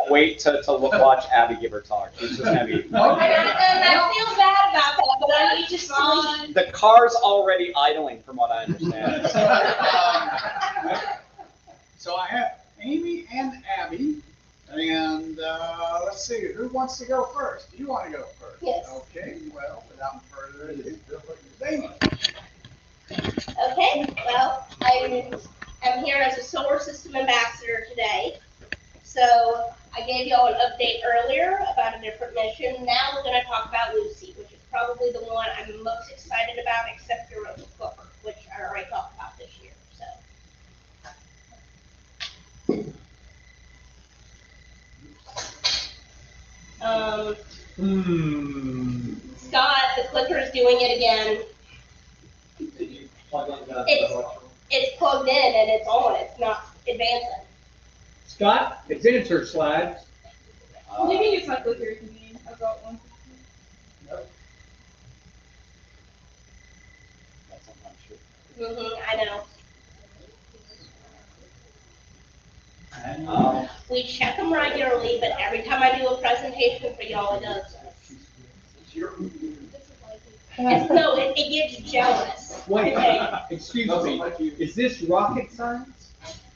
wait to watch Abby give her talk. She's just gonna be. I feel bad about that, but I need to sleep. The car's already idling, from what I understand. So I have Amy and Abby, and let's see, who wants to go first? Do you want to go first? Yes. Okay, well, without further ado, Amy. Okay, well, I'm here as a solar system ambassador today. So I gave y'all an update earlier about a different mission. Now we're going to talk about Lucy, which is probably the one I'm most excited about, except Europa Clipper, which I already talked about this year. Scott, the clicker is doing it again. Did you plug in the It's plugged in and it's on. It's not advancing. Scott, adventure slides. What do you mean it's not clicker? You mean I've got one? I know. We check them regularly, but every time I do a presentation for y'all, it does. No, it gets jealous. Wait, Okay. excuse me. Is this rocket science?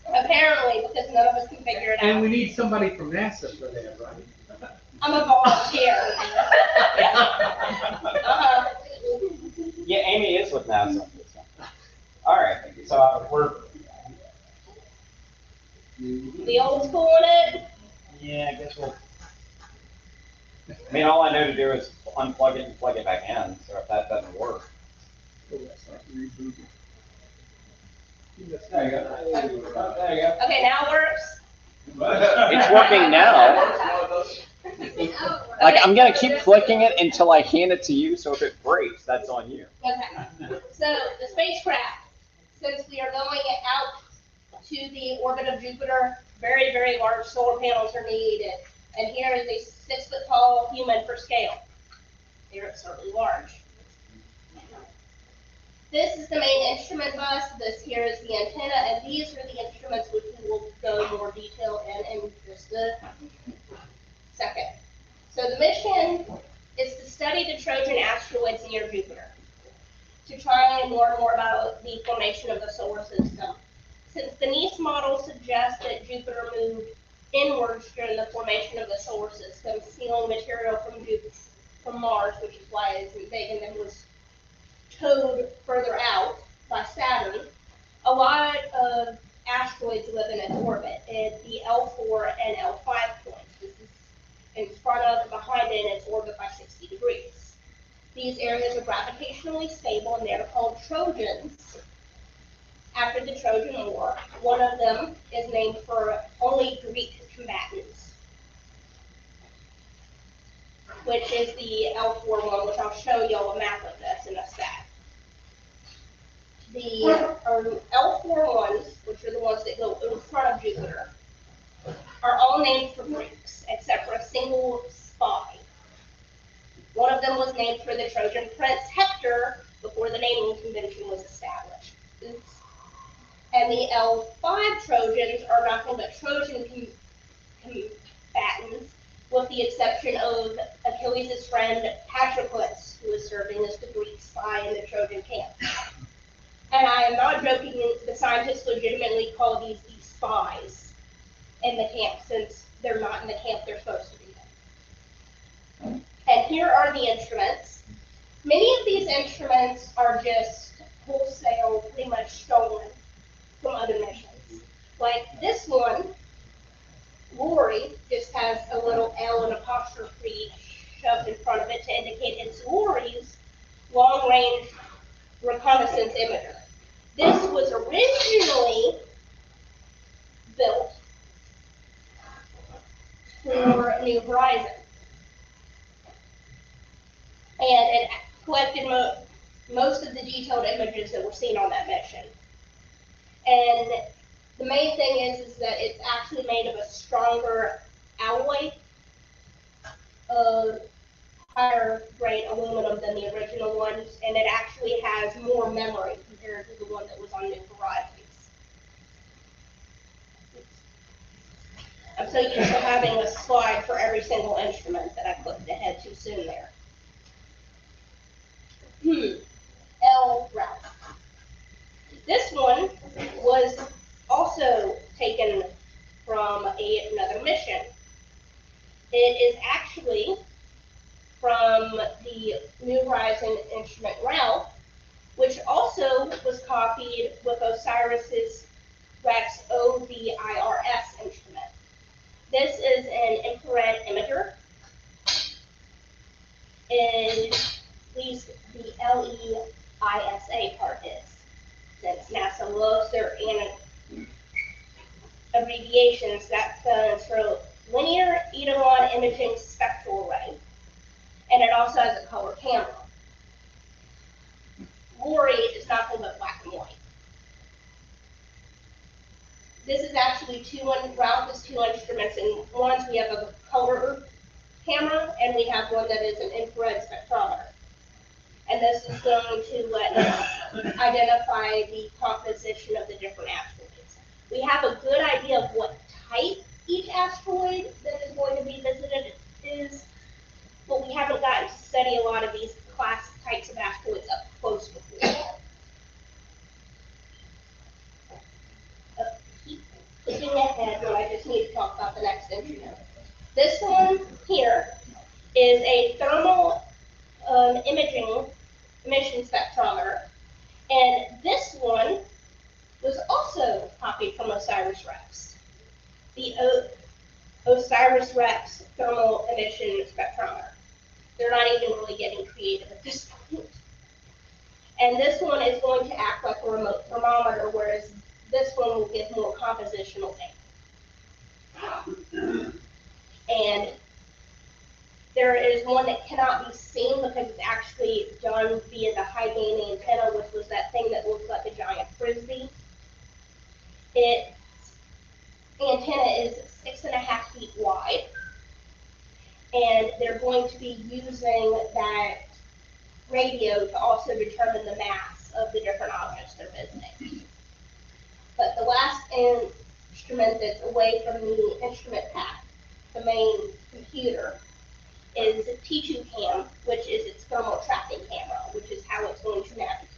Apparently, because none of us can figure it out. And we need somebody from NASA for that, right? I'm a volunteer. Yeah, Amy is with NASA. All right, so we're. The old school in it. Yeah, I guess we'll. I mean, all I know to do is unplug it and plug it back in. So if that doesn't work. Oh, that's like rebooting. There you go. There you go. Okay, now it works. It's working now. Like, I'm gonna keep clicking it until I hand it to you. So if it breaks, that's on you. Okay. So the spacecraft, since we are going out to the orbit of Jupiter, very, very large solar panels are needed. And here is a 6-foot-tall human for scale. They're absurdly large. This is the main instrument bus. This here is the antenna, and these are the instruments which we will go more detail in just a second. So the mission is to study the Trojan asteroids near Jupiter, to try and learn more about the formation of the solar system. Since the NEAS model suggests that Jupiter moved inwards during the formation of the solar system, stealing material from Mars, which is why it isn't big, and then was towed further out by Saturn, a lot of asteroids live in its orbit at the L4 and L5 points. This is in front of and behind it in its orbit by 60 degrees. These areas are gravitationally stable, and they're called Trojans. After the Trojan War, one of them is named for only Greek combatants, which is the L4 one, which I'll show y'all a map of this in a sec. The L4 ones, which are the ones that go in front of Jupiter, are all named for Greeks, except for a single spy. One of them was named for the Trojan prince Hector before the naming convention was established. Oops. And the L5 Trojans are nothing but Trojan combatants, with the exception of Achilles' friend Patroclus, who is serving as the Greek spy in the Trojan camp. And I am not joking, the scientists legitimately call these the spies in the camp, since they're not in the camp they're supposed to be in. And here are the instruments. Many of these instruments are just wholesale, pretty much stolen from other missions. Like this one, Lori, just has a little L and apostrophe shoved in front of it to indicate it's Lori's long-range reconnaissance imager. This was originally built for New Horizons, and it collected most of the detailed images that were seen on that mission. And the main thing is that it's actually made of a stronger alloy of higher grade aluminum than the original ones, and it actually has more memory compared to the one that was on New Horizons. I'm so used to having a slide for every single instrument that I clicked ahead too soon there. L route. This one was also taken from another mission. It is actually from the New Horizon instrument RAL, which also was copied with Osiris's Rex OVIRS instrument. This is an infrared imager. At least the LEISA part is, since NASA loves their abbreviations. That stands for Linear Eidolon Imaging Spectral Array, and it also has a color camera. LORI is nothing but black and white. This is actually Ralph is two instruments, and ones we have a color camera, and we have one that is an infrared spectrometer. And this is going to let us identify the composition of the different asteroids. We have a good idea of what type each asteroid that is going to be visited is, but we haven't gotten to study a lot of these types of asteroids up close before. Keep clicking ahead when I just need to talk about the next instrument. This one here is a thermal emission spectrometer, and this one was also copied from OSIRIS-REx, the OSIRIS-REx thermal emission spectrometer. They're not even really getting creative at this point. And this one is going to act like a remote thermometer, whereas this one will give more compositional data. And there is one that cannot be seen because it's actually done via the high gain antenna, which was that thing that looks like a giant frisbee. Its antenna is 6.5 feet wide, and they're going to be using that radio to also determine the mass of the different objects they're visiting. But the last instrument that's away from the instrument pack, the main computer, is T2CAM, which is its thermal tracking camera, which is how it's going to navigate.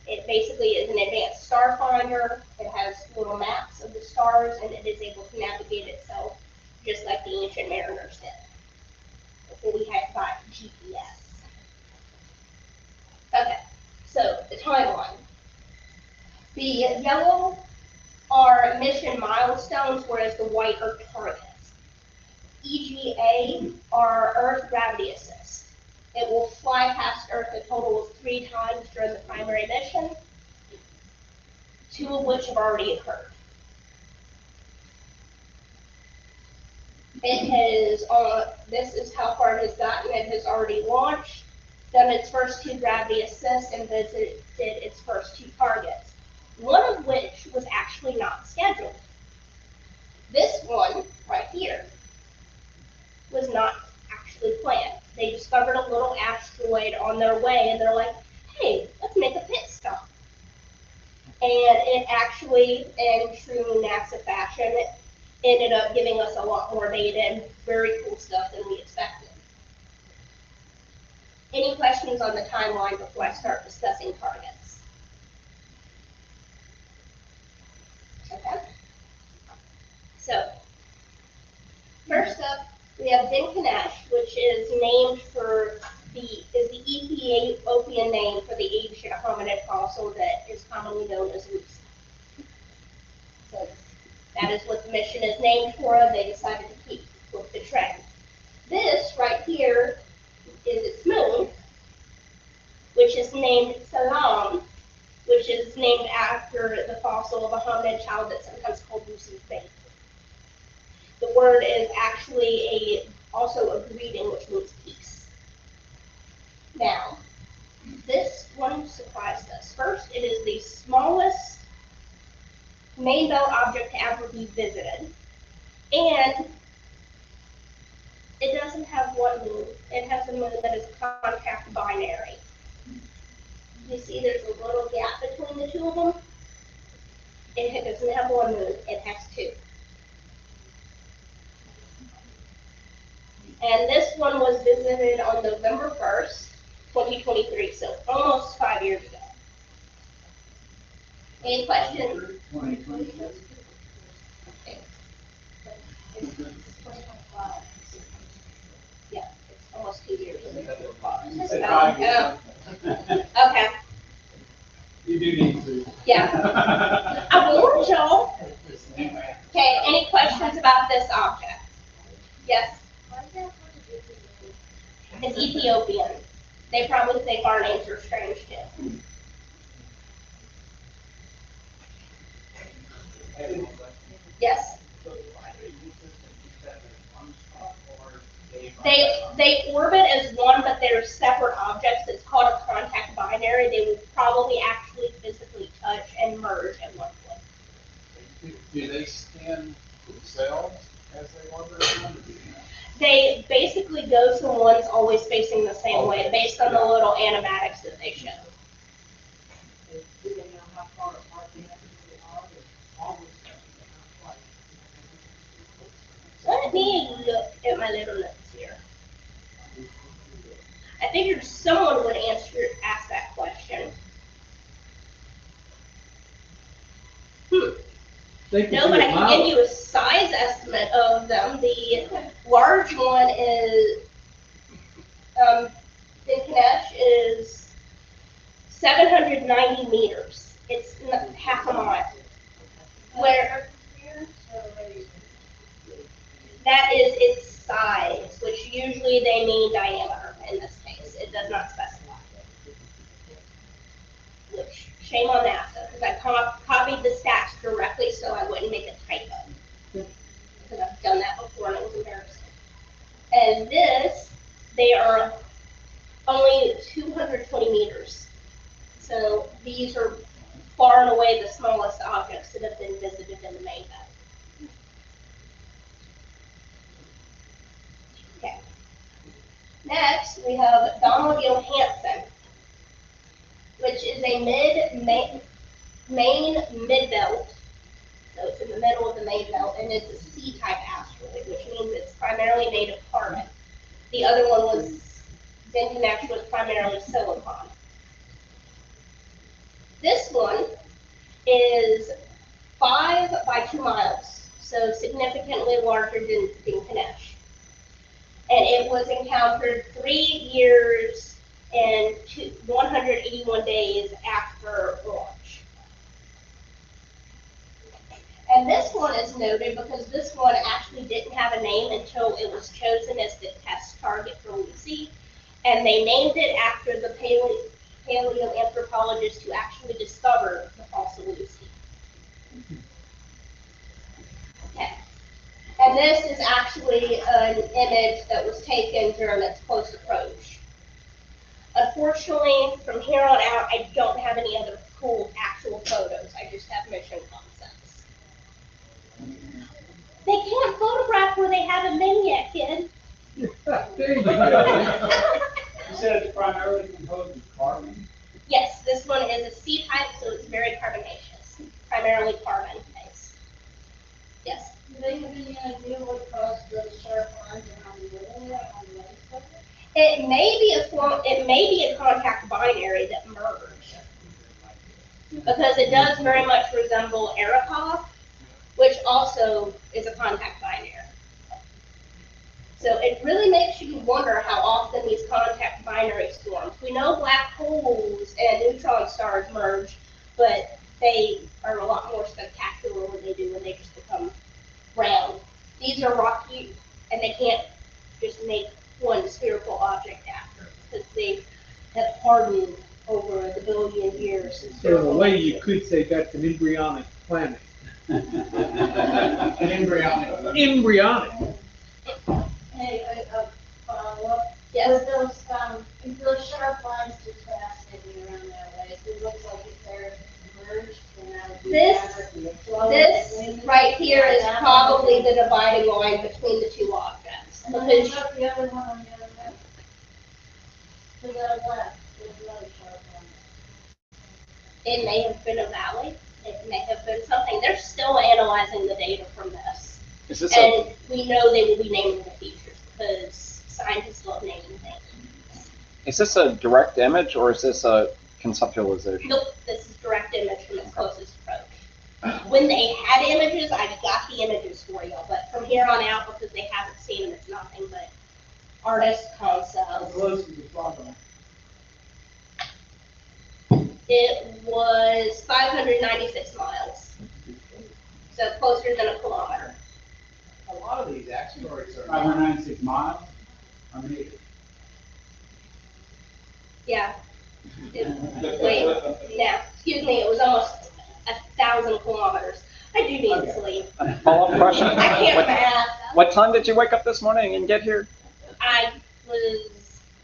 It basically is an advanced star finder. It has little maps of the stars, and it is able to navigate itself just like the ancient mariners did before we had got GPS. Okay, so the timeline. The yellow are mission milestones, whereas the white are targets. EGA are Earth gravity assist. It will fly past Earth a total of 3 times during the primary mission, 2 of which have already occurred. It has, this is how far it has gotten. It has already launched, done its first 2 gravity assists, and visited its first 2 targets, one of which was actually not scheduled. This one right here was not actually planned. They discovered a little asteroid on their way, and they're like, hey, let's make a pit stop. And it actually, in true NASA fashion, it ended up giving us a lot more data and very cool stuff than we expected. Any questions on the timeline before I start discussing targets? Okay. So, first up, we have Dinkinesh, which is named for the Ethiopian name for the ancient hominid fossil that is commonly known as Lucy. So that is what the mission is named for. They decided to keep with the trend. This right here is its moon, which is named Salam, which is named after the fossil of a hominid child that's sometimes called Lucy's baby. The word is actually also a greeting, which means peace. Now, this one surprised us. First, it is the smallest main belt object to ever be visited, and it doesn't have one moon. It has a moon that is concave binary. You see there's a little gap between the 2 of them? It doesn't have one moon, it has 2. And this one was visited on November 1st, 2023, so almost 5 years ago. Any questions? Yeah, it's almost 2 years. Okay, You do need to. yeah. I warned y'all. Okay, any questions about this object? Yes? It's Ethiopian. They probably think our names are strange too. Yes? They orbit as one, but they're separate objects. It's called a contact binary. They will probably actually physically touch and merge at one point. Do they spin themselves as they orbit around? They basically go so one's always facing the same way based on the little animatics that they show. Do they know how far apart they actually are? Let me look at my little notes here. I figured someone would ask that question. No, but I can give you a size estimate of them. The large one is, in Kanesh is 790 meters. It's half a mile. Where that is its size, which usually they mean diameter in this case. It does not specify. Which, shame on NASA, because I copied the stats directly so I wouldn't make a typo. Because I've done that before and it was embarrassing. And this, they are only 220 meters. So these are far and away the smallest objects that have been visited in the main belt. Okay. Next, we have Donald Johansen, which is a main mid-belt. So it's in the middle of the main belt, and it's a C-type asteroid, which means it's primarily made of carbon. The other one was Zincanesh, was primarily silicon. This one is 5 by 2 miles, so significantly larger than Zincanesh. And it was encountered 3 years and 181 days after launch. And this one is noted because this one actually didn't have a name until it was chosen as the test target for Lucy. And they named it after the paleoanthropologist who actually discovered the fossil Lucy. Okay. And this is actually an image that was taken during its close approach. Unfortunately, from here on out, I don't have any other cool actual photos. I just have mission concepts. They can't photograph where they haven't been yet, kid. There you go. You said it's primarily composed of carbon. Yes, this one is a C-type, so it's very carbonaceous, primarily carbon-based. Yes. Do they have any idea what caused those sharp lines around the middle there on the left side? It may be a contact binary that merged. Because it does very much resemble Arikov, which also is a contact binary. So it really makes you wonder how often these contact binaries form. We know black holes and neutron stars merge, but they are a lot more spectacular when they do, when they just become round. These are rocky, and they can't just make one spherical object after, because they have hardened over the billion years. So in a way, you could say that's an embryonic planet. An embryonic. Embryonic. Hey, follow-up. Yes. Those sharp lines just fascinating around that way. It looks like if they're merged, then that would be This right here is probably the dividing line between the two objects. And then Because what about the other one on the other side? To the left, there's another sharp line. it may have been a valley, it may have been something. They're still analyzing the data from this. Is this And we know they will be naming the features because scientists love naming things. Is this a direct image or is this a conceptualization? Nope, this is direct image from its closest approach. When they had images, I got the images for you, but from here on out, because they haven't seen them, it's nothing but artist How concepts. close is the property? It was 596 miles, so closer than a kilometer. A lot of these asteroids are. 596 miles? I mean, Yeah. Wait, yeah, excuse me, it was almost 1,000 kilometers. I do need sleep. Follow-up question. I can't math. What time did you wake up this morning and get here?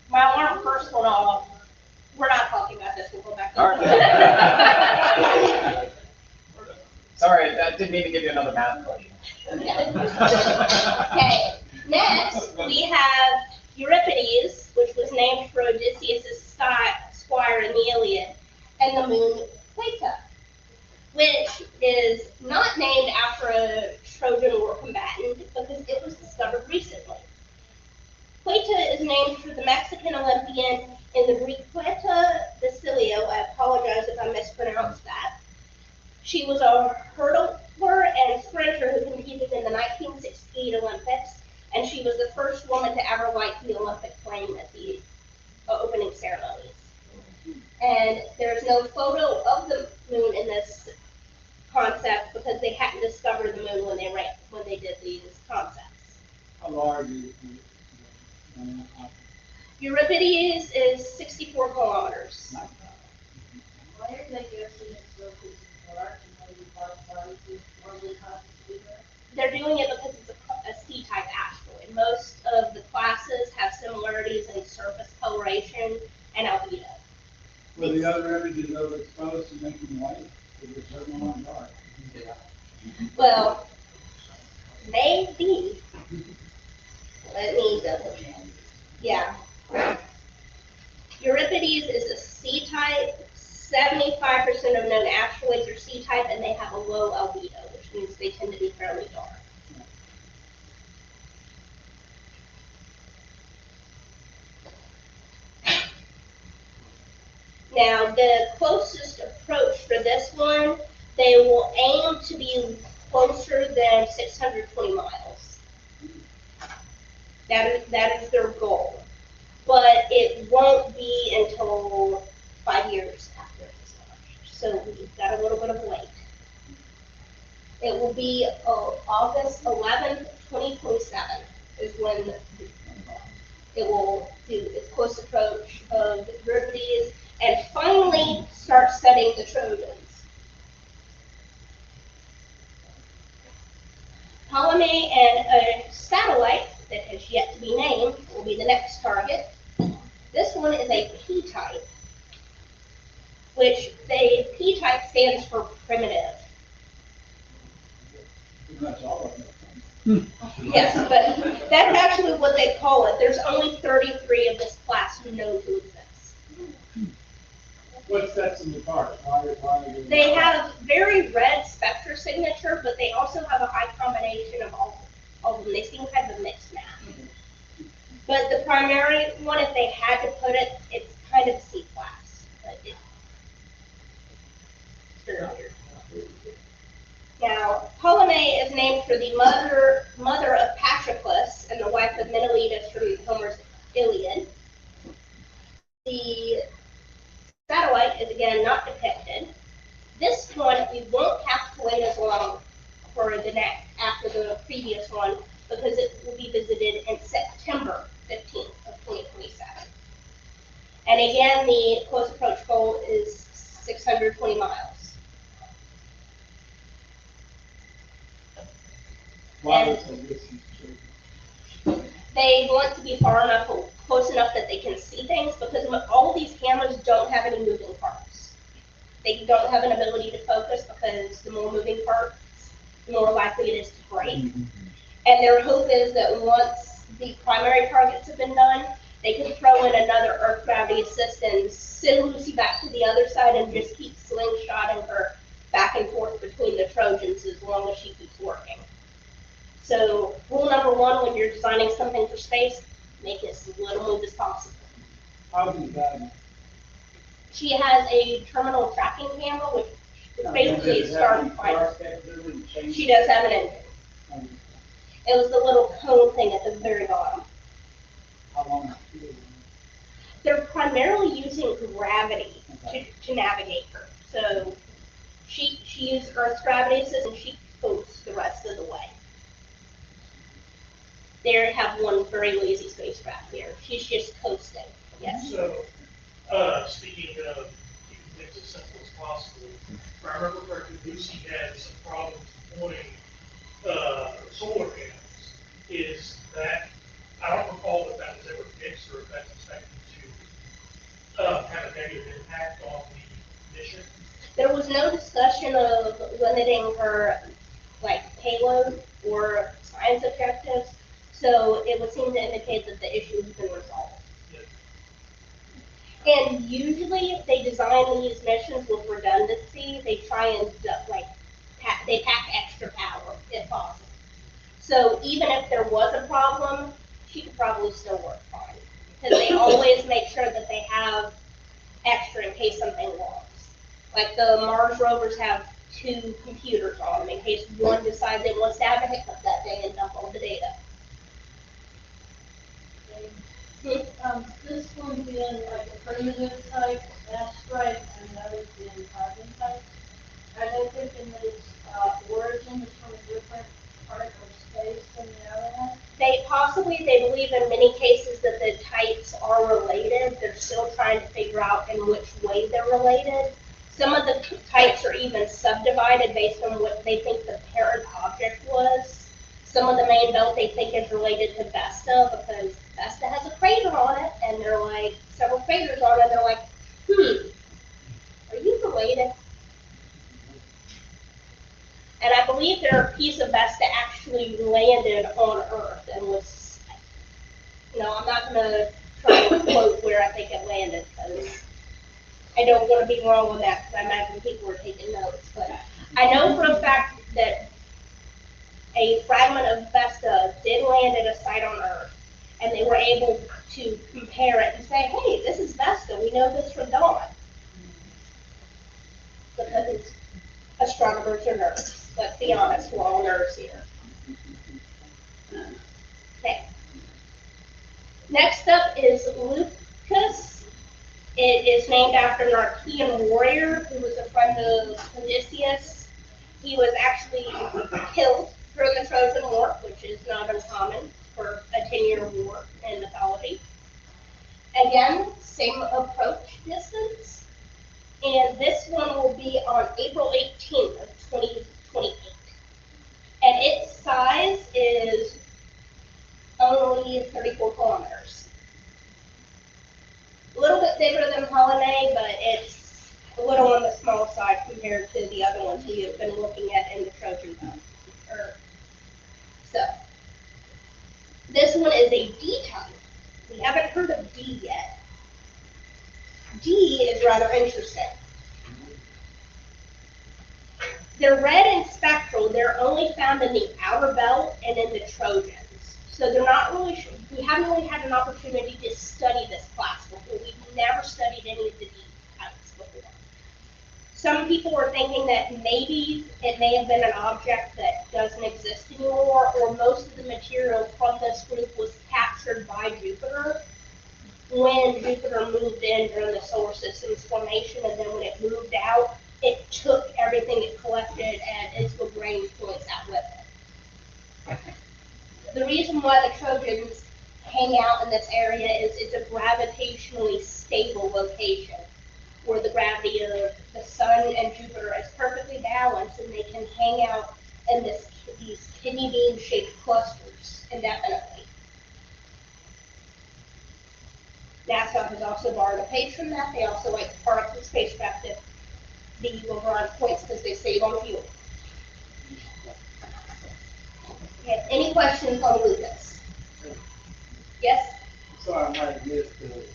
My alarm first went off. We're not talking about this, we'll go back. All right. Sorry, I didn't mean to give you another math question. Okay, next we have Euripides, which was named for Odysseus' squire in the Iliad, and the moon Plato, which is not named after a Trojan war combatant because it was discovered recently. Plata is named for the Mexican Olympian in the Greek Plata Basilio. I apologize if I mispronounced that. She was a hurdler and sprinter who competed in the 1968 Olympics, and she was the first woman to ever light the Olympic flame at the opening ceremonies. And there's no photo of the moon in this concept because they hadn't discovered the moon when they did these concepts. how large is Euripides is 64 kilometers. Why are they guessing it's so large and maybe 5 is normally constituted? They're doing it because it's a C-type asteroid. Most of the classes have similarities in surface coloration and albedo. Were the other images overexposed to make them white? Because they're certainly not dark. Well, maybe. Let me double check. Yeah. Euripides is a C-type. 75% of known asteroids are C-type, and they have a low albedo, which means they tend to be fairly dark. Now, the closest approach for this one, they will aim to be closer than 620 miles. That is their goal. But it won't be until 5 years after it's launched. So we've got a little bit of wait. It will be August 11th, 2027 is when it will do its close approach of Euripides and finally start studying the Trojans. Ptolemy and a satellite that has yet to be named will be the next target. This one is a P-type, which P-type stands for primitive. That's all of it. Yes, but that's actually what they call it. There's only 33 of this class who know to exist. What sets them apart? Why They have very red spectra signature, but they also have a high combination of all of them. They seem kind of a mixed match. But the primary one, if they had to put it, it's kind of C-class. But it's very weird. Now, Ptolemy is named for the mother of Patroclus and the wife of Menelaus from Homer's Iliad. The satellite is again not depicted. This one, we won't have to wait as long for the next after the previous one because it will be visited in September 15th of 2027. And again, the close approach goal is 620 miles. Why And was this? they want to be far enough, close enough that they can see things because all of these cameras don't have any moving parts. They don't have an ability to focus because the more moving parts, the more likely it is to break. And their hope is that once the primary targets have been done, they can throw in another Earth gravity assist and send Lucy back to the other side and just keep slingshotting her back and forth between the Trojans as long as she keeps working. So rule number one, when you're designing something for space, make it as little move as possible. How do you guide? She has a terminal tracking camera, which is basically a star finder. She does have an engine. It was the little cone thing at the very bottom. How long? They're primarily using gravity to navigate her. So she used Earth's gravity system, and she coasts the rest of the way. They have one very lazy spacecraft here. She's just coasting. Yes. So, speaking of keeping things as simple as possible, if I remember correctly, Lucy had some problems pointing solar panels. Is that, I don't recall if that was ever fixed or if that's expected to have a negative impact on the mission. There was no discussion of limiting her payload or science objectives, so it would seem to indicate that the issue has been resolved. And usually, if they design these missions with redundancy, they try and they pack extra power if possible. So even if there was a problem, she could probably still work fine, because they always make sure that they have extra in case something logs. Like the Mars rovers have 2 computers on them in case one decides it wants to have a hiccup that day and dump all the data. This one being like a primitive type asteroid and those being carbon type, are they thinking that its origin is from a different part of space than the other one? They believe in many cases that the types are related. They're still trying to figure out in which way they're related. Some of the types are even subdivided based on what they think the parent object was. Some of the main belt they think is related to Vesta because Vesta has a crater on it, and they're like, several craters on it, they're like, are you related? And I believe their piece of Vesta actually landed on Earth and was, I'm not going to try to quote where I think it landed because I don't want to be wrong on that because I imagine people were taking notes. But I know for a fact that a fragment of Vesta did land at a site on Earth, and they were able to compare it and say, hey, this is Vesta. We know this from Dawn. Because astronomers are nerds. Let's be honest, we're all nerds here. Okay. Next up is Lucas. It is named after an Archean warrior who was a friend of Odysseus. He was actually killed during the Trojan War, which is not uncommon for a 10-year war in mythology. Again, same approach distance. And this one will be on April 18th of 2028. And its size is only 34 kilometers. A little bit bigger than Holiday, but it's a little on the small side compared to the other ones we have been looking at in the Trojan Belt. So, this one is a D type. We haven't heard of D yet. D is rather interesting. They're red and spectral. They're only found in the outer belt and in the Trojans. So they're not really sure. We haven't really had an opportunity to study this class before. We've never studied any of the D types before. Some people are thinking that maybe it may have been an object that doesn't exist anymore, or most of the material from this group was captured by Jupiter when Jupiter moved in during the solar system's formation, and then when it moved out, it took everything it collected and its range points out with it. The reason why the Trojans hang out in this area is it's a gravitationally stable location where the gravity of the Sun and Jupiter is perfectly balanced, and they can hang out in these kidney bean-shaped clusters indefinitely. NASA has also borrowed a page from that. They also like to park the spacecraft if the override points because they save on fuel. Okay, any questions on Lucas? Yes? Sorry, I might have missed it.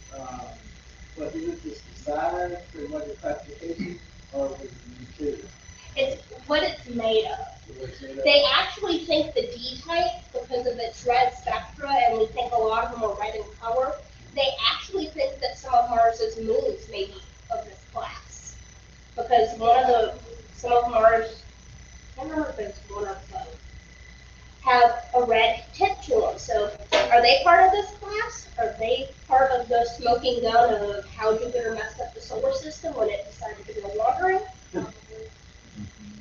But is it just the size and what the classification, or was it the material? It's what it's made of. They actually think the D-type, because of its red spectra, and we think a lot of them are red in color, they actually think that some of Mars's moons may be of this class. Because some of Mars, I can't remember if it's one or both, have a red tint to them. So are they part of this class? Are they part of the smoking gun of how Jupiter messed up the solar system when it decided to go wandering?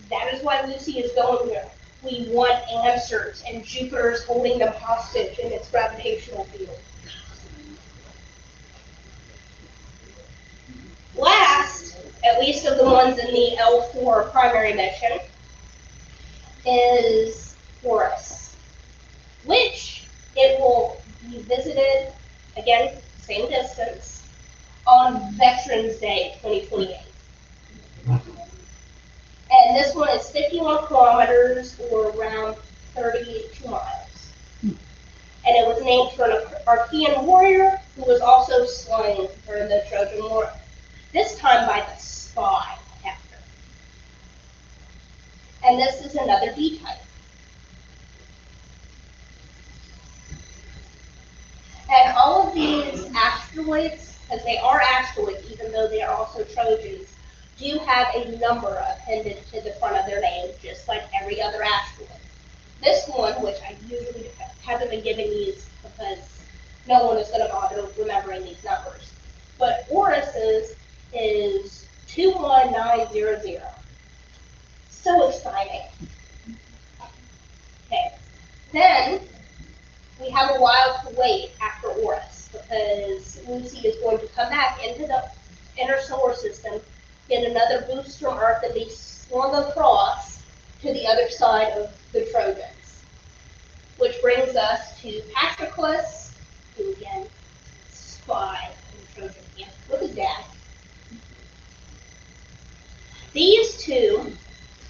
That is why Lucy is going here. We want answers, and Jupiter's holding them hostage in its gravitational field. Last, at least of the ones in the L4 primary mission, is Horus, which it will be visited, again, same distance, on Veterans Day 2028. And this one is 51 kilometers, or around 32 miles. And it was named for an Archean warrior who was also slain during the Trojan War, this time by the spy Hector. And this is another D-type. And all of these asteroids, because they are asteroids, even though they are also Trojans, do have a number appended to the front of their name, just like every other asteroid. This one, which I usually haven't been giving these because no one is going to bother remembering these numbers, but Horus's is 21900. So exciting. Okay, then we have a while to wait after Horus, because Lucy is going to come back into the inner solar system, get another boost from Earth, and be swung across to the other side of the Trojans. Which brings us to Patroclus, who again, spy in Trojan. Yeah, look at that. These two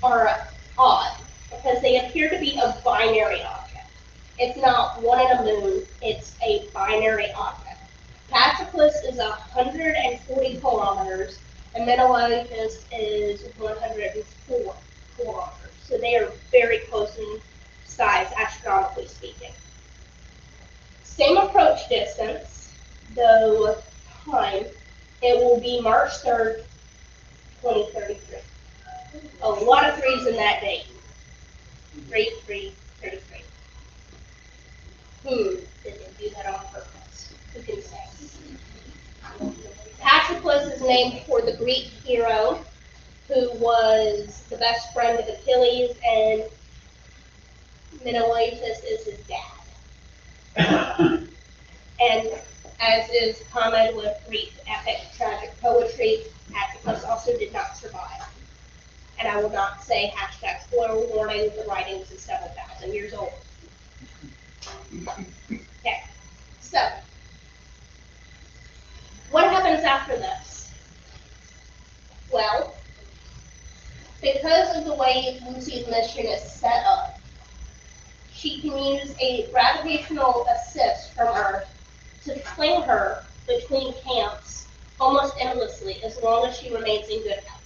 are odd, because they appear to be a binary object. It's not one and a moon, it's a binary object. Patroclus is 140 kilometers, and Menelaus is 104 kilometers. So they are very close in size, astronomically speaking. Same approach distance, though time, it will be March 3rd, 2033. A lot of threes in that date. 33. Did they do that on purpose? Who can say? Patroclus is named for the Greek hero who was the best friend of Achilles, and Menelaus is his dad. And as is common with Greek epic tragic poetry, Patroclus also did not survive. And I will not say hashtag spoiler warning, the writing is several thousand years old. Okay, so what happens after this? Well, because of the way Lucy's mission is set up, she can use a gravitational assist from Earth to fling her between camps almost endlessly, as long as she remains in good health.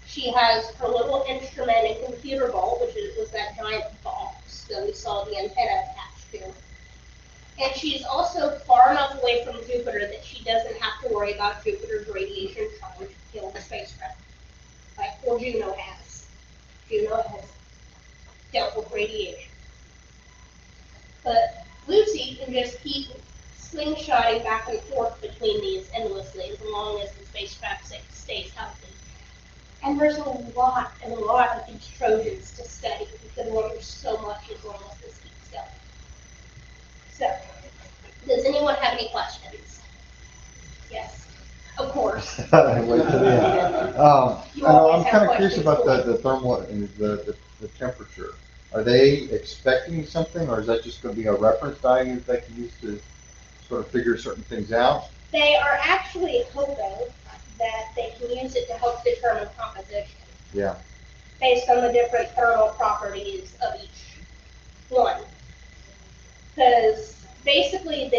She has her little instrument and computer vault, which was that giant box that we saw the antenna attached to. And she's also far enough away from Jupiter that she doesn't have to worry about Jupiter's radiation trying to kill the spacecraft, like poor Juno has. Juno has dealt with radiation. But Lucy can just keep slingshotting back and forth between these endlessly, as long as the spacecraft stays healthy. And there's a lot of these Trojans to study. We could learn so much as long as this keeps going. So, does anyone have any questions? Yes, of course. Wait till the end. I'm kind of curious about the thermal and the temperature. Are they expecting something, or is that just going to be a reference value that they can use to sort of figure certain things out? They are actually hoping that they can use it to help determine composition. Yeah. Based on the different thermal properties of each one. Because basically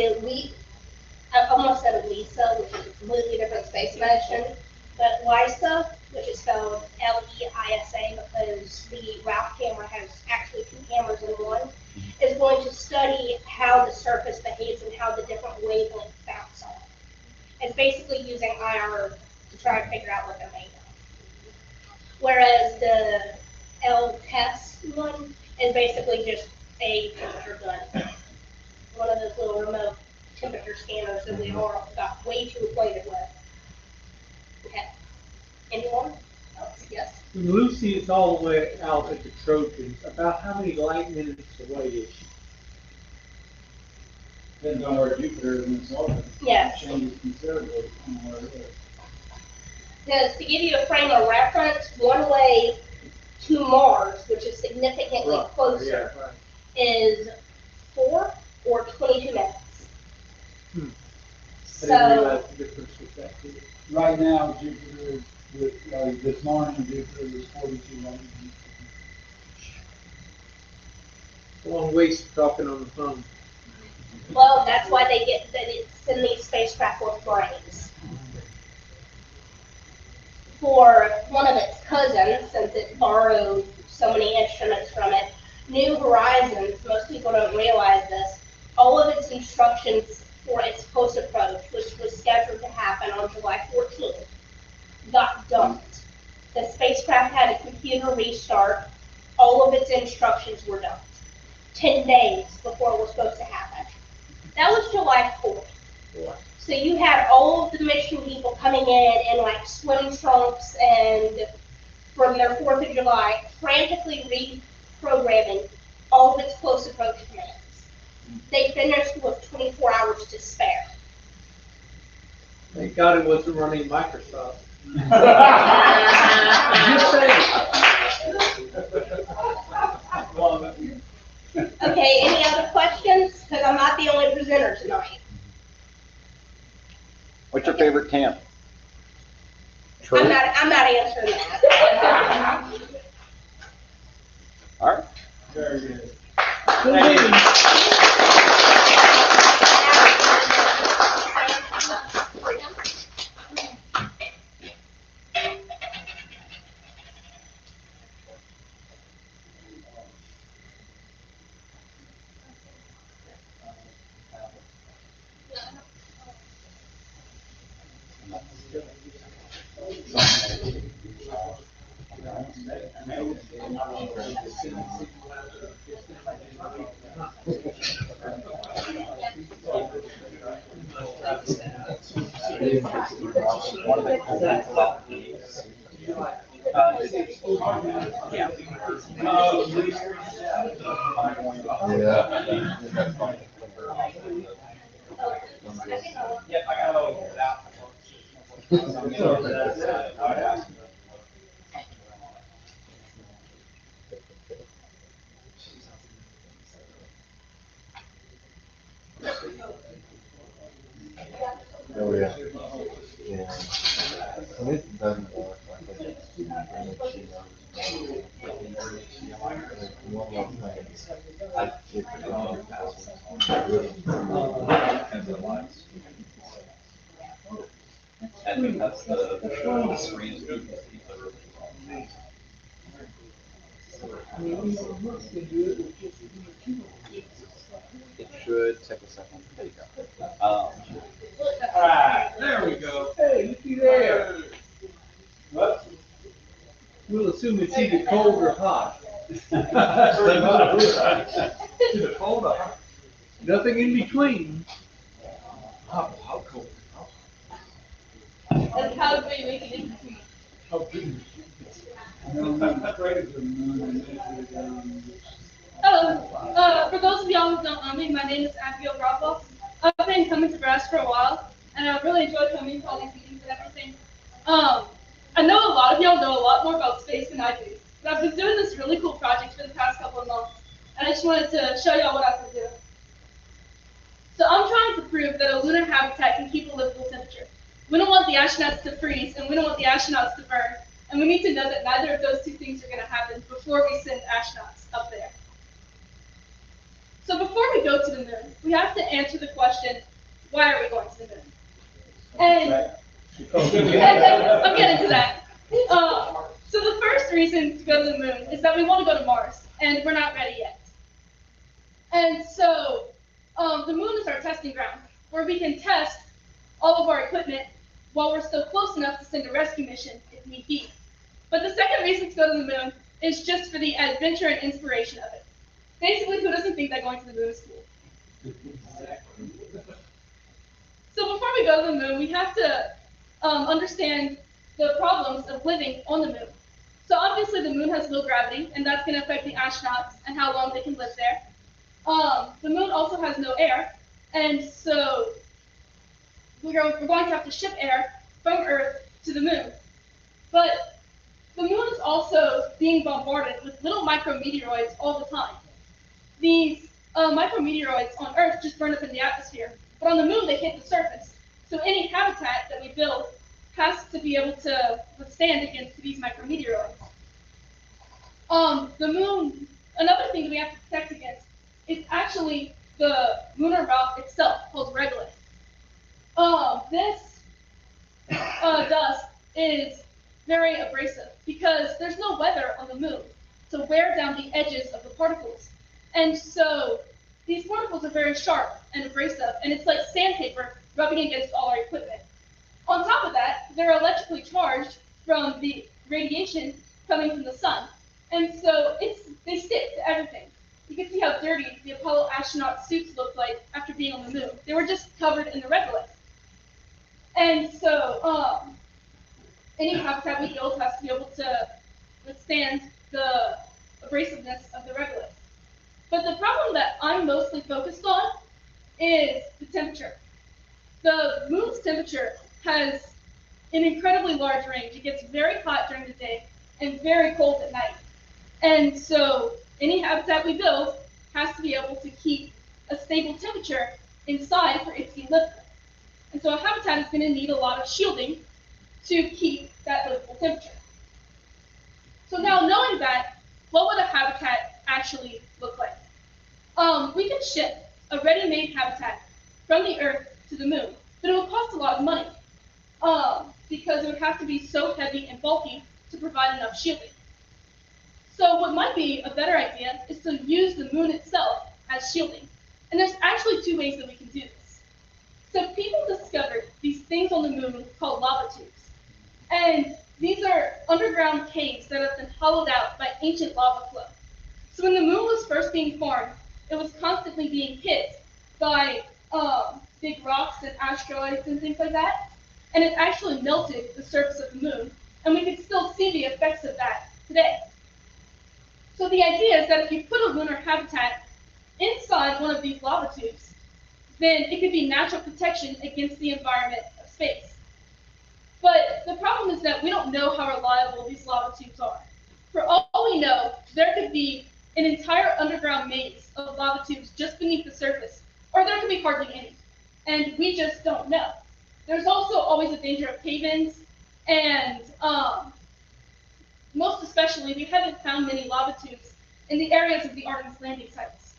I almost said ELISA, which is a completely different space mission, but LISA, which is spelled LEISA because the Ralph camera has actually two cameras in one, is going to study how the surface behaves and how the different wavelengths bounce off. It's basically using IR to try and figure out what they're made of. Whereas the L-test one is basically just a temperature gun. One of those little remote temperature scanners that we all got way too acquainted with. Okay. Anyone else? Yes. When Lucy is all the way out at the Trojans, about how many light minutes away is she? Depends on where Jupiter is in its orbit. Yes. It changes considerably from where it is. Because to give you a frame of reference, one way to Mars, which is significantly closer, is 4 or 22 minutes. I didn't So, realize the difference with that too. Right now, Jupiter is, this morning, Jupiter is 42 light minutes. Long ways talking on the phone. well, that's why they get that it's in these spacecraft with brains. For one of its cousins, since it borrowed so many instruments from it, New Horizons, most people don't realize this, all of its instructions for its post approach, which was scheduled to happen on July 14th, got dumped. The spacecraft had a computer restart, all of its instructions were dumped. 10 days before it was supposed to happen. That was July 4th. So you had all of the mission people coming in like swim trunks and from their 4th of July, frantically reprogramming all of its close approach commands. They finished with 24 hours to spare. Thank God it wasn't running Microsoft. Just saying. Okay, any other questions? Because I'm not the only presenter tonight. What's your favorite camp? I'm not answering that. All right. Very good. Oh, yeah. Yeah. And it's done, I keep it on I think that's the screen. It should take a second. There you go. There we go. Hey, looky there. What? We'll assume it's either cold or hot. Either cold or hot. Nothing in between. How cold? And how do you make it in between? How big? No, I'm afraid of the moon and For those of y'all who don't know me, my name is Abi Gravois. I've been coming to Brass for a while, and I've really enjoyed coming to all these meetings and everything. I know a lot of y'all know a lot more about space than I do, but I've been doing this really cool project for the past couple of months, and I just wanted to show y'all what I've been doing. So I'm trying to prove that a lunar habitat can keep a livable temperature. We don't want the astronauts to freeze, and we don't want the astronauts to burn, and we need to know that neither of those two things are going to happen before we send astronauts up there. So before we go to the moon, we have to answer the question, why are we going to the moon? And I'm getting to that. So the first reason to go to the moon is that we want to go to Mars, and we're not ready yet. And so the moon is our testing ground, where we can test all of our equipment while we're still close enough to send a rescue mission if need be. But the second reason to go to the moon is just for the adventure and inspiration of it. Basically, who doesn't think that going to the moon is cool? So before we go to the moon, we have to understand the problems of living on the moon. So obviously the moon has low gravity, and that's going to affect the astronauts and how long they can live there. The moon also has no air, and so we're going to have to ship air from Earth to the moon. But the moon is also being bombarded with little micrometeoroids all the time. These micrometeoroids on Earth just burn up in the atmosphere, but on the moon they hit the surface. So any habitat that we build has to be able to withstand against these micrometeoroids. The moon, another thing that we have to protect against is actually the lunar rock itself, called regolith. This dust is very abrasive because there's no weather on the moon to wear down the edges of the particles. And so these particles are very sharp and abrasive, and it's like sandpaper rubbing against all our equipment. On top of that, they're electrically charged from the radiation coming from the sun. And so they stick to everything. You can see how dirty the Apollo astronaut suits looked like after being on the moon. They were just covered in the regolith. And so any habitat we build has to be able to withstand the abrasiveness of the regolith. But the problem that I'm mostly focused on is the temperature. The moon's temperature has an incredibly large range. It gets very hot during the day and very cold at night. And so any habitat we build has to be able to keep a stable temperature inside for it to be livable. And so a habitat is going to need a lot of shielding to keep that livable temperature. So now knowing that, what would a habitat actually look like? We could ship a ready-made habitat from the Earth to the moon, but it would cost a lot of money because it would have to be so heavy and bulky to provide enough shielding. So what might be a better idea is to use the moon itself as shielding. And there's actually two ways that we can do this. So people discovered these things on the moon called lava tubes. And these are underground caves that have been hollowed out by ancient lava flow. So when the moon was first being formed, it was constantly being hit by big rocks and asteroids and things like that. And it actually melted the surface of the moon. And we can still see the effects of that today. So the idea is that if you put a lunar habitat inside one of these lava tubes, then it could be natural protection against the environment of space. But the problem is that we don't know how reliable these lava tubes are. For all we know, there could be an entire underground maze of lava tubes just beneath the surface, or there could be hardly any. And we just don't know. There's also always a danger of cave-ins, and most especially, we haven't found many lava tubes in the areas of the Artemis landing sites.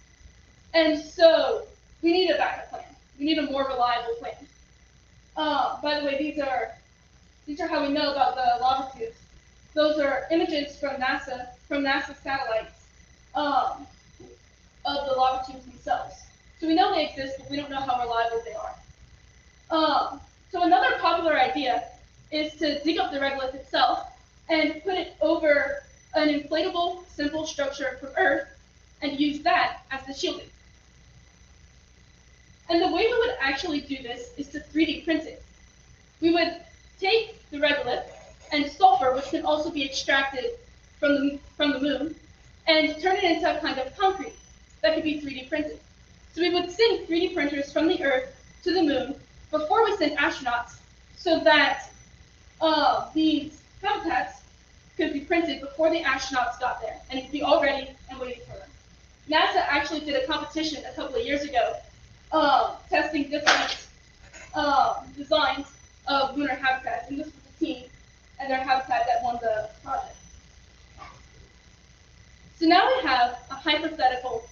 And so we need a backup plan. We need a more reliable plan. By the way, these are how we know about the lava tubes. Those are images from NASA satellites of the lava tubes themselves. So we know they exist, but we don't know how reliable they are. So another popular idea is to dig up the regolith itself and put it over an inflatable, simple structure from Earth and use that as the shielding. And the way we would actually do this is to 3D print it. We would take the regolith and sulfur, which can also be extracted from the moon, and turn it into a kind of concrete that could be 3D printed. So we would send 3D printers from the Earth to the moon before we sent astronauts so that these habitats could be printed before the astronauts got there, and it could be all ready and waiting for them. NASA actually did a competition a couple of years ago testing different designs of lunar habitats, and this was the team and their habitat that won the project. So now we have a hypothetical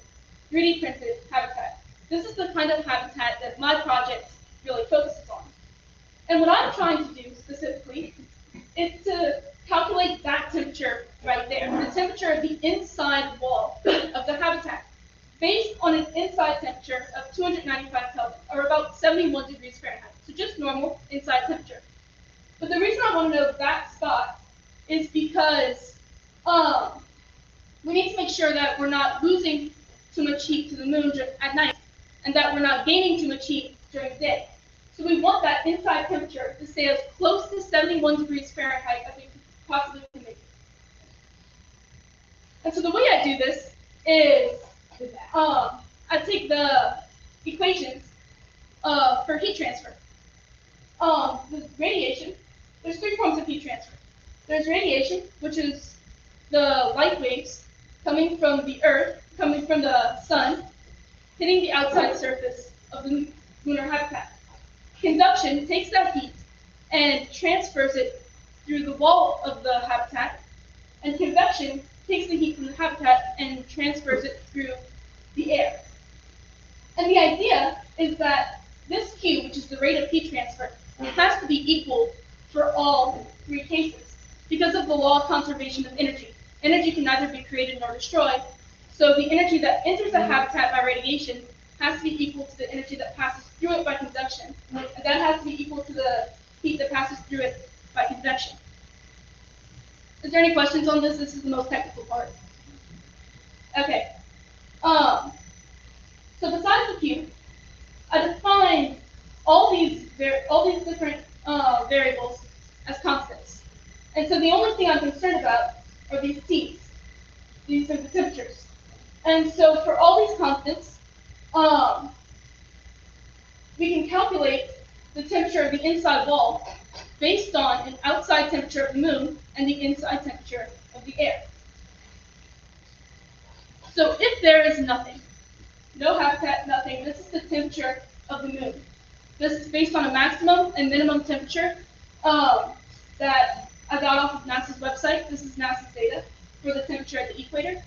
3D printed habitat. This is the kind of habitat that my project really focuses on. And what I'm trying to do specifically is to calculate that temperature right there, the temperature of the inside wall of the habitat, based on an inside temperature of 295 Kelvin, or about 71 degrees Fahrenheit. So just normal inside temperature. But the reason I want to know that spot is because we need to make sure that we're not losing too much heat to the moon at night, and that we're not gaining too much heat during the day. So we want that inside temperature to stay as close to 71 degrees Fahrenheit as we possibly can make it. And so the way I do this is I take the equations for heat transfer. With radiation, there's 3 forms of heat transfer. There's radiation, which is the light waves coming from the Earth, coming from the sun, hitting the outside surface of the lunar habitat. Conduction takes that heat and transfers it through the wall of the habitat, and convection takes the heat from the habitat and transfers it through the air. And the idea is that this Q, which is the rate of heat transfer, has to be equal for all 3 cases because of the law of conservation of energy. Energy can neither be created nor destroyed, so the energy that enters the habitat by radiation has to be equal to the energy that passes through it by conduction, and that has to be equal to the heat that passes through it by convection. Is there any questions on this? This is the most technical part. Okay. So besides the Q, I define all these different variables as constants. And so the only thing I'm concerned about are these T's. These are the temperatures. And so for all these constants, we can calculate the temperature of the inside wall based on an outside temperature of the moon and the inside temperature of the air. So if there is nothing, no habitat, nothing, this is the temperature of the moon. This is based on a maximum and minimum temperature that I got off of NASA's website. This is NASA's data for the temperature at the equator.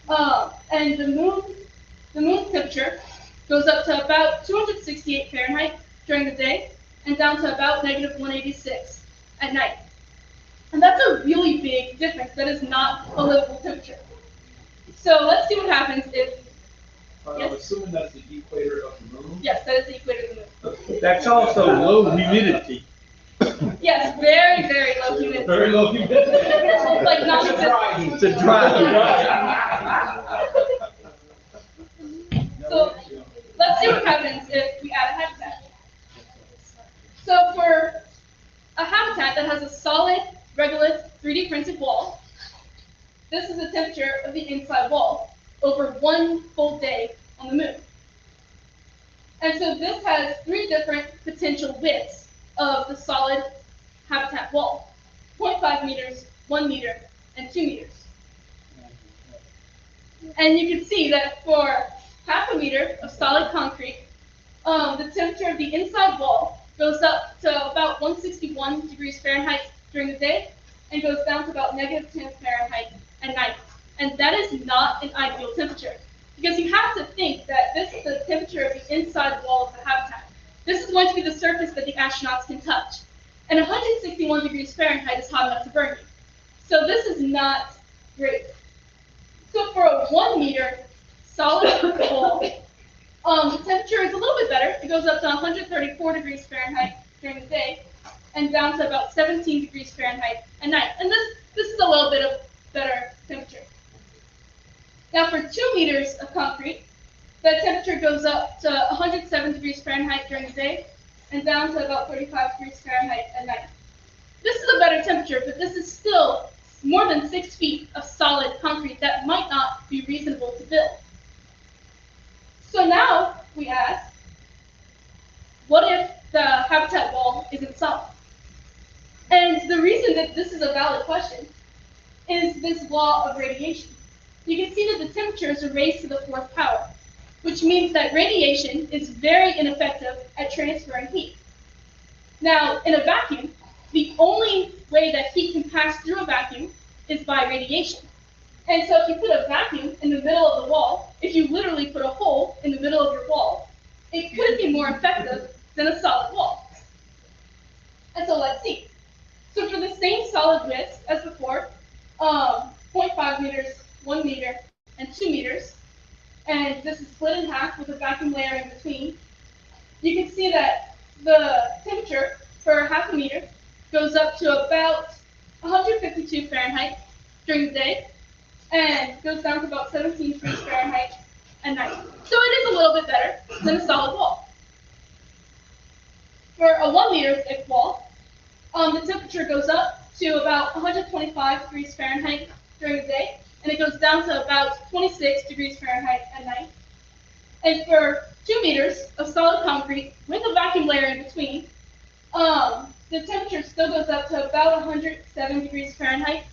And the moon's temperature goes up to about 268 Fahrenheit during the day and down to about -186 at night. And that's a really big difference. That is not a livable temperature. So let's see what happens if... I'm assuming that's the equator of the moon? Yes, that is the equator of the moon. That's also low humidity. Yes, very, very low humidity. Very low humidity. Like non-existent. It's a dry. So let's see what happens if we add a habitat. So for a habitat that has a solid, regolith, 3D printed wall, this is the temperature of the inside wall over 1 full day on the moon. And so this has 3 different potential widths of the solid habitat wall: 0.5 meters, 1 meter, and 2 meters. And you can see that for half a meter of solid concrete, the temperature of the inside wall goes up to about 161 degrees Fahrenheit during the day and goes down to about -10 Fahrenheit at night. And that is not an ideal temperature, because you have to think that this is the temperature of the inside wall of the habitat. This is going to be the surface that the astronauts can touch. And 161 degrees Fahrenheit is hot enough to burn you. So this is not great. So for a 1 meter solid wall, the temperature is a little bit better. It goes up to 134 degrees Fahrenheit during the day and down to about 17 degrees Fahrenheit at night. And this is a little bit of better temperature. Now for 2 meters of concrete, the temperature goes up to 107 degrees Fahrenheit during the day and down to about 35 degrees Fahrenheit at night. This is a better temperature, but this is still more than 6 feet of solid concrete that might not be reasonable to build. So now we ask, what if the habitat wall isn't solid? And the reason that this is a valid question is this law of radiation. You can see that the temperatures are raised to the 4th power, which means that radiation is very ineffective at transferring heat. Now, in a vacuum, the only way that heat can pass through a vacuum is by radiation. And so if you put a vacuum in the middle of the wall, if you literally put a hole in the middle of your wall, it could be more effective than a solid wall. And so let's see. So for the same solid width this is split in half with a vacuum layer in between, you can see that the temperature for half a meter goes up to about 152 Fahrenheit during the day and goes down to about 17 degrees Fahrenheit at night. So it is a little bit better than a solid wall. For a 1 meter thick wall, the temperature goes up to about 125 degrees Fahrenheit during the day, and it goes down to about 26 degrees Fahrenheit at night. And for 2 meters of solid concrete with a vacuum layer in between, the temperature still goes up to about 107 degrees Fahrenheit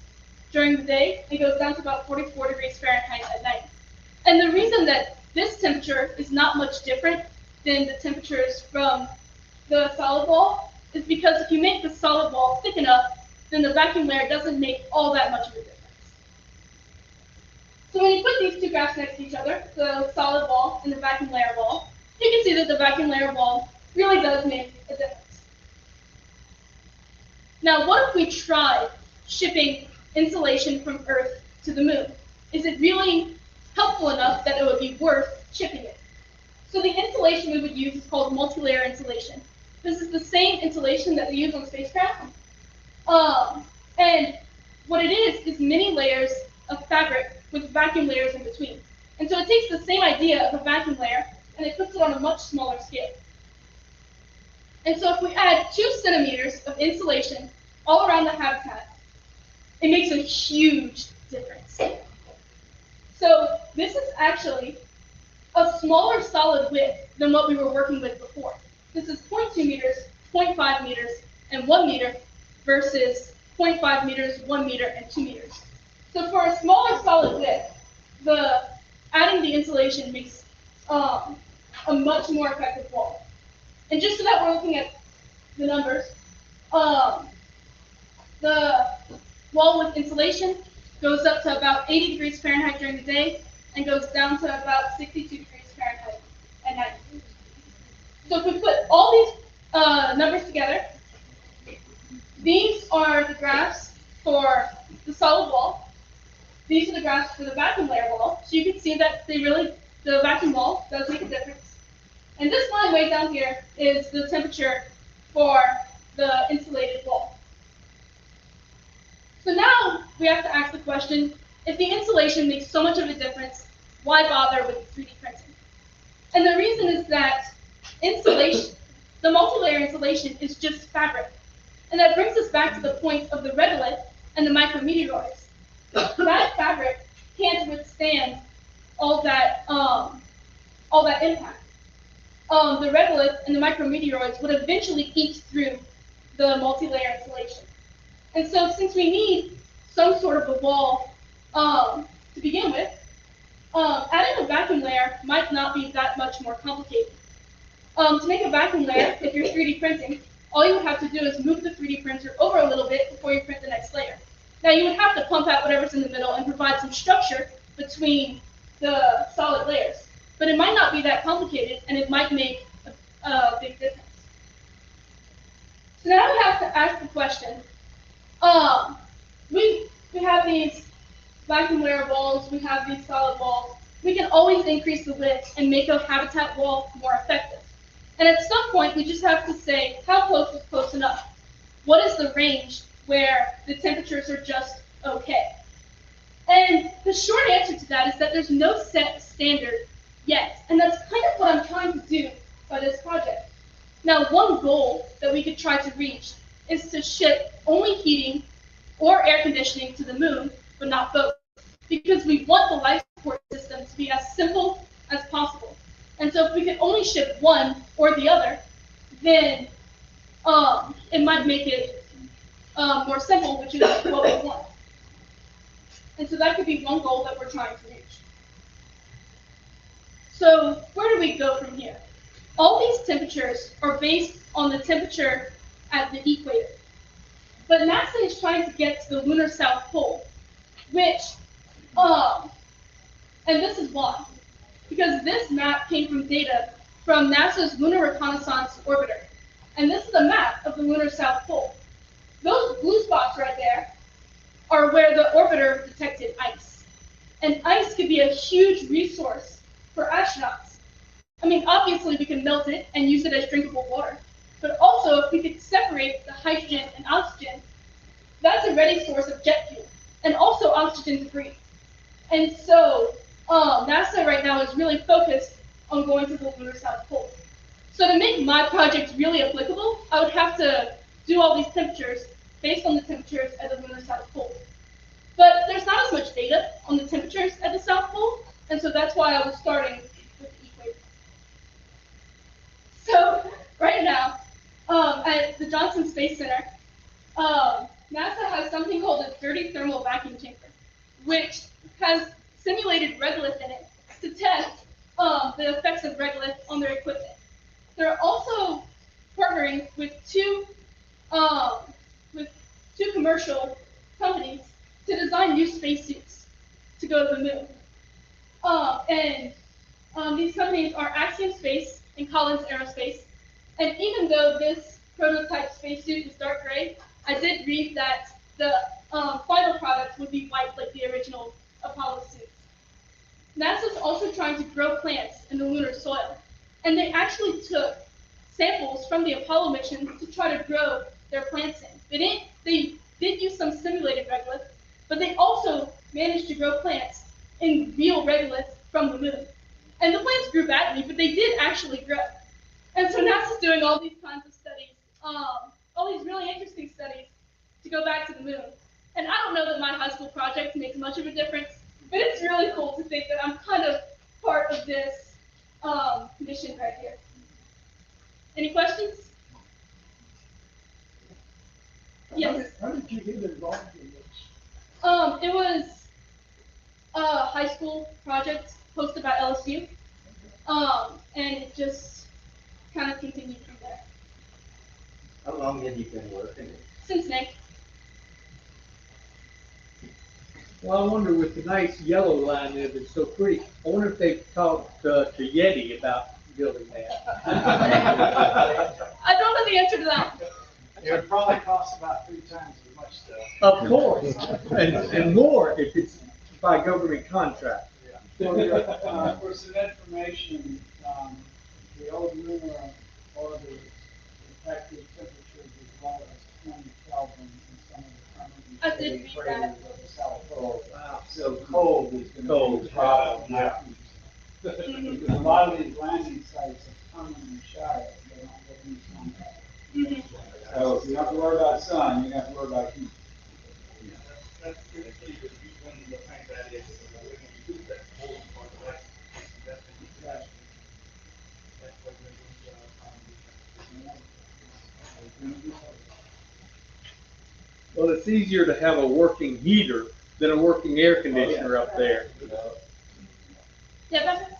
during the day and goes down to about 44 degrees Fahrenheit at night. And the reason that this temperature is not much different than the temperatures from the solid wall is because if you make the solid wall thick enough, then the vacuum layer doesn't make all that much of a difference. So when you put these two graphs next to each other, the solid wall and the vacuum layer wall, you can see that the vacuum layer wall really does make a difference. Now, what if we tried shipping insulation from Earth to the moon? Is it really helpful enough that it would be worth shipping it? So the insulation we would use is called multi-layer insulation. This is the same insulation that we use on spacecraft. And what it is many layers of fabric with vacuum layers in between. And so it takes the same idea of a vacuum layer and it puts it on a much smaller scale. And so if we add 2 centimeters of insulation all around the habitat, it makes a huge difference. So this is actually a smaller solid width than what we were working with before. This is 0.2 meters, 0.5 meters, and 1 meter versus 0.5 meters, 1 meter, and 2 meters. So for a smaller solid width, adding the insulation makes a much more effective wall. And just so that we're looking at the numbers, the wall with insulation goes up to about 80 degrees Fahrenheit during the day and goes down to about 62 degrees Fahrenheit at night. So if we put all these numbers together, these are the graphs for the solid wall. These are the graphs for the vacuum layer wall. So you can see that the vacuum wall does make a difference. And this line way down here is the temperature for the insulated wall. So now we have to ask the question, if the insulation makes so much of a difference, why bother with 3D printing? And the reason is that insulation, the multi-layer insulation is just fabric. And that brings us back to the point of the regolith and the micrometeoroids. That fabric can't withstand all that impact. The regolith and the micrometeoroids would eventually eat through the multi-layer insulation. And so since we need some sort of a wall to begin with, adding a vacuum layer might not be that much more complicated. To make a vacuum layer, if you're 3D printing, all you would have to do is move the 3D printer over a little bit before you print the next layer. Now you would have to pump out whatever's in the middle and provide some structure between the solid layers. But it might not be that complicated, and it might make a big difference. So now we have to ask the question, we have these vacuum layer walls, we have these solid walls. We can always increase the width and make a habitat wall more effective. And at some point, we just have to say, how close is close enough? What is the range where the temperatures are just okay? And the short answer to that is that there's no set standard yet. And that's kind of what I'm trying to do by this project. Now, one goal that we could try to reach is to ship only heating or air conditioning to the moon, but not both. Because we want the life support system to be as simple as possible. And so if we could only ship one or the other, then it might make it more simple, which is what we want. And so that could be one goal that we're trying to reach. So where do we go from here? All these temperatures are based on the temperature at the equator. But NASA is trying to get to the lunar South Pole, which, and this is why. Because this map came from data from NASA's Lunar Reconnaissance Orbiter. And this is a map of the lunar South Pole. Those blue spots right there are where the orbiter detected ice. And ice could be a huge resource for astronauts. I mean, obviously we can melt it and use it as drinkable water, but also if we could separate the hydrogen and oxygen, that's a ready source of jet fuel and also oxygen to breathe. And so NASA right now is really focused on going to the lunar South Pole. So to make my project really applicable, I would have to do all these temperatures based on the temperatures at the lunar South Pole. But there's not as much data on the temperatures at the South Pole, and so that's why I was starting with the equator. So right now, at the Johnson Space Center, NASA has something called a dirty thermal vacuum chamber, which has simulated regolith in it to test the effects of regolith on their equipment. They're also partnering with two commercial companies to design new spacesuits to go to the moon. These companies are Axiom Space and Collins Aerospace. And even though this prototype spacesuit is dark gray, I did read that the final product would be white like the original Apollo suits. NASA's also trying to grow plants in the lunar soil, and they actually took samples from the Apollo mission to try to grow their plants in. They did use some simulated regolith, but they also managed to grow plants in real regolith from the moon. And the plants grew badly, but they did actually grow. And so NASA's doing all these kinds of studies, all these really interesting studies to go back to the moon. And I don't know that my high school project makes much of a difference, but it's really cool to think that I'm kind of part of this mission right here. Any questions? Yes. How did you get involved in this? It was a high school project hosted by LSU, and it just kind of continued from there. How long have you been working? Since May. Well, I wonder with the nice yellow line there that's so pretty, I wonder if they've talked to Yeti about building that. I don't know the answer to that. It would probably cost about 3 times as much though. Of course, and more if it's by government contract. For some information, the old lunar orbit effective temperatures as low as 20 Kelvin in some of the I did read that. of the South Pole. Wow. So cold is going to be a problem. Mhm. A lot of these landing sites are permanently shy. They don't get any sunlight. Mhm. So you don't have to worry about sun, you have to worry about heat. That's pretty key, because when the fact that is, when you use that whole part of that, that's the interaction. That's what we're going to Well, it's easier to have a working heater than a working air conditioner up there. Yeah, that's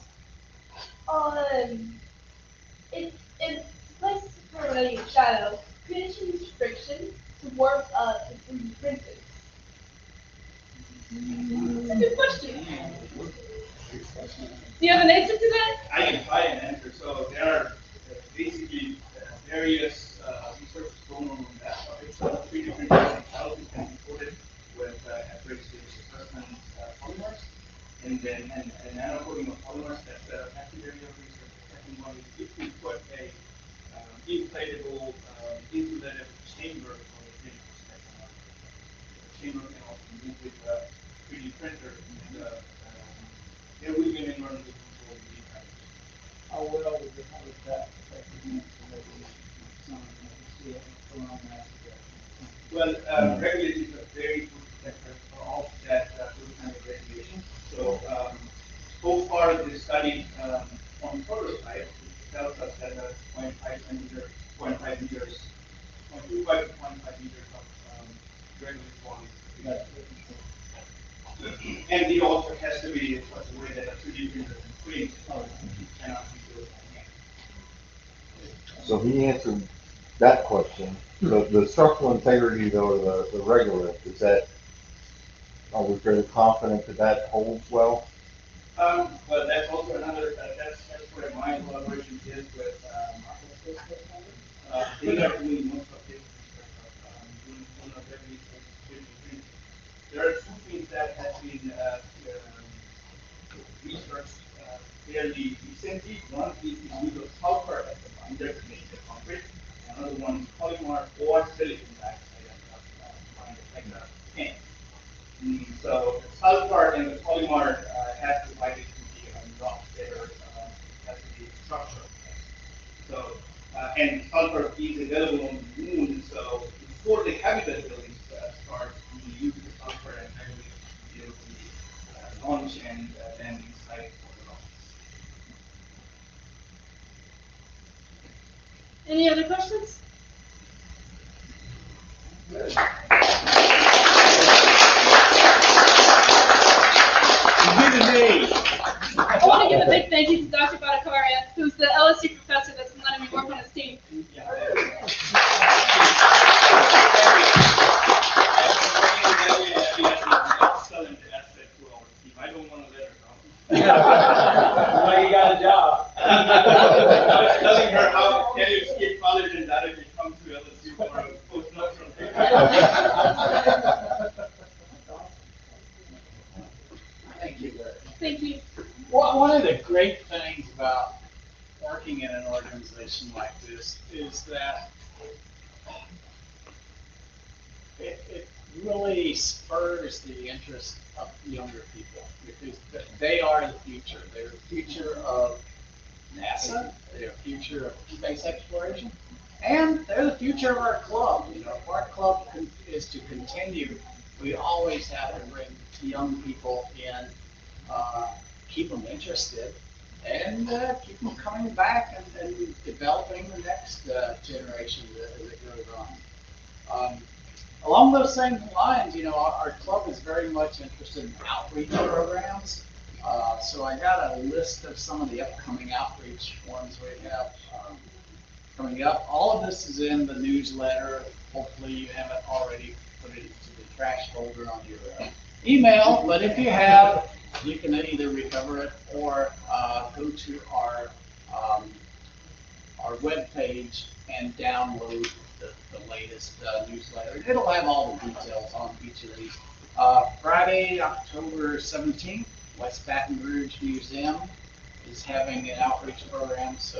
It's places for a shadow. Finishing restriction to warm up the 3D printers. a good question. Do you have an answer to that? I can try an answer. So there are basically various research going on that topic. So 3D printing themselves can be coated with accuracy assessment polymers, and then an nano coating of polymers. That's the active area of research. The second one is if we put a inflatable insulated chamber on the printer. The chamber can also move with a 3D printer, and there will be an environmental control in the impact. How well would that affect the installation of sun and see it from our massive? Well, regulators are very good detectors of that those kind of radiation. So far the study on prototype tells us that 0.5 centimeters, 0.5 meters, 0.25 to 0.5 meters of regular quantity. And it also has to be such a way that a 3D printer can print, cannot be built by hand. So he answered that question. The structural integrity though, the regolith, is that, are we very confident that that holds well? Well, that's also another, that's where my collaboration is with they are doing most of this doing lunar gravity printing. There are 2 things that have been researched. There recently. One is the use of sulfur as a binder to make the concrete. Another one is polymer or silicon dioxide as a binder, like a pen. So the sulfur and the polymer has to bind it to the rock better, has to be structural. So, and sulfur is available on the moon, so before the habitable buildings start, we use the sulfur and actually build the launch and landing site for the rockets. Any other questions? I want to give a big thank you to Dr. Bhattacharya, who's the LSU professor that's letting me work on his team. I don't want to let her go. Well, you got a job. I was telling her how can you skip college and directly come to LSU for a postdoctoral. Thank you, Larry. Thank you. Well, one of the great things about working in an organization like this is that it really spurs the interest of younger people because they are the future. They're the future of NASA. They're the future of space exploration. And they're the future of our club. You know, if our club is to continue, we always have to bring young people in, keep them interested, and keep them coming back and developing the next generation as it goes on. Along those same lines, you know, our club is very much interested in outreach programs. So I got a list of some of the upcoming outreach ones we have coming up. All of this is in the newsletter. Hopefully you haven't already put it into the trash folder on your email, but if you have, you can either recover it or go to our webpage and download the latest newsletter. It'll have all the details on each of these. Friday, October 17th, West Baton Rouge Museum is having an outreach program, so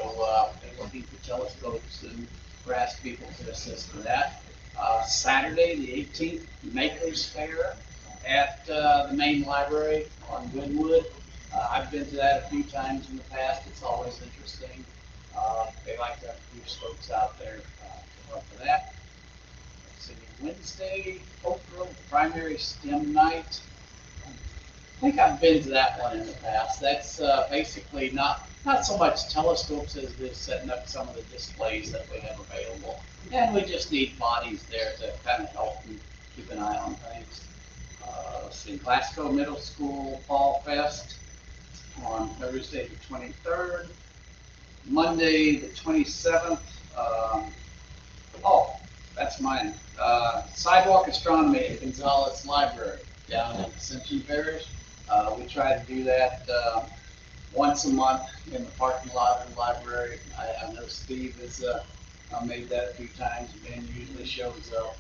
they're looking for telescopes and for ask people to assist with that. Saturday, the 18th, Makers Fair at the main library on Goodwood. I've been to that a few times in the past. It's always interesting. They like to have folks out there to help for that. Let's see, Wednesday, Oak Grove Primary STEM Night. I think I've been to that one in the past. That's basically not so much telescopes as it is setting up some of the displays that we have available. And we just need bodies there to kind of help and keep an eye on things. Let's see, Glasgow Middle School Fall Fest on Thursday the 23rd. Monday the 27th. That's mine. Sidewalk Astronomy at Gonzales Library down in Ascension Parish. We try to do that once a month in the parking lot of the library. I know Steve has made that a few times. Ben usually shows up.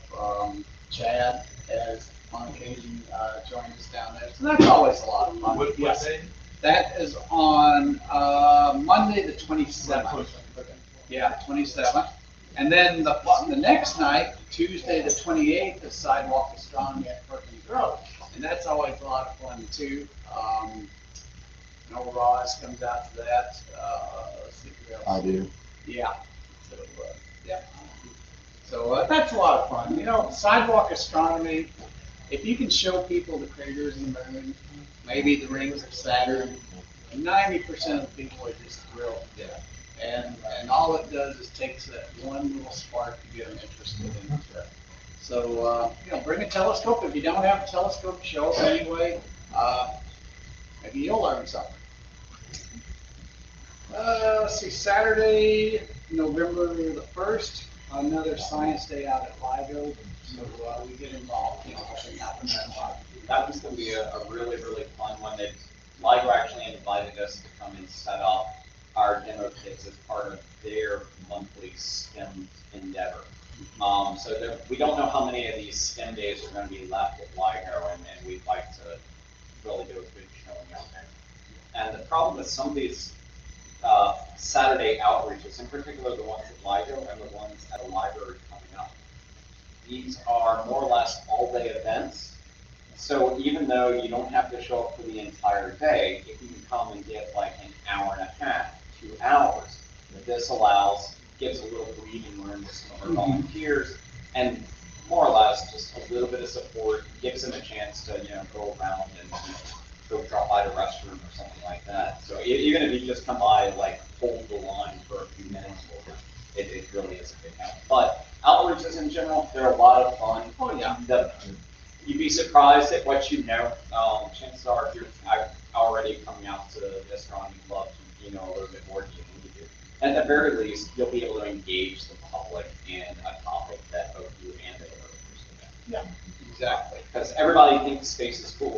Chad has on occasion joined us down there. So that's always a lot of fun. What day? That is on Monday the 27th. Yeah, 27th. And then the next night, Tuesday the 28th, is Sidewalk Astronomy at Perkins Grove. And that's always a lot of fun too. Noel Ross comes out to that. Let's see who else. I do. Yeah. So, yeah. So that's a lot of fun. You know, Sidewalk Astronomy, if you can show people the craters in the moon, maybe the rings of Saturn, 90% of the people are just thrilled to death. And all it does is takes that one little spark to get them interested in it. So, you know, bring a telescope. If you don't have a telescope, show up anyway. Maybe you'll learn something. Let's see, Saturday, November the 1st, another science day out at LIGO. So we get involved in helping out in that lot. That was going to be a really, really fun one. LIGO actually invited us to come and set up our demo kits as part of their monthly STEM endeavor. So we don't know how many of these STEM days are going to be left at LIGO, and we'd like to really do a good showing out there. And the problem with some of these Saturday outreaches, in particular the ones at LIGO and the ones at the library coming up. These are more or less all-day events. So even though you don't have to show up for the entire day, if you can come and get like an hour and a half, 2 hours, this gives a little breathing room to some of our volunteers, and more or less just a little bit of support, gives them a chance to, go around and go drop by the restroom or something like that. So even if you just come by, like hold the line for a few minutes, it really is a big help. But outreaches in general, they're a lot of fun. Oh, yeah. You'd be surprised at what you know. Chances are, if you're already coming out to the astronomy club, you know a little bit more than you think you do. And at the very least, you'll be able to engage the public in a topic that both you and they are interested in. Yeah, exactly. Because everybody thinks space is cool.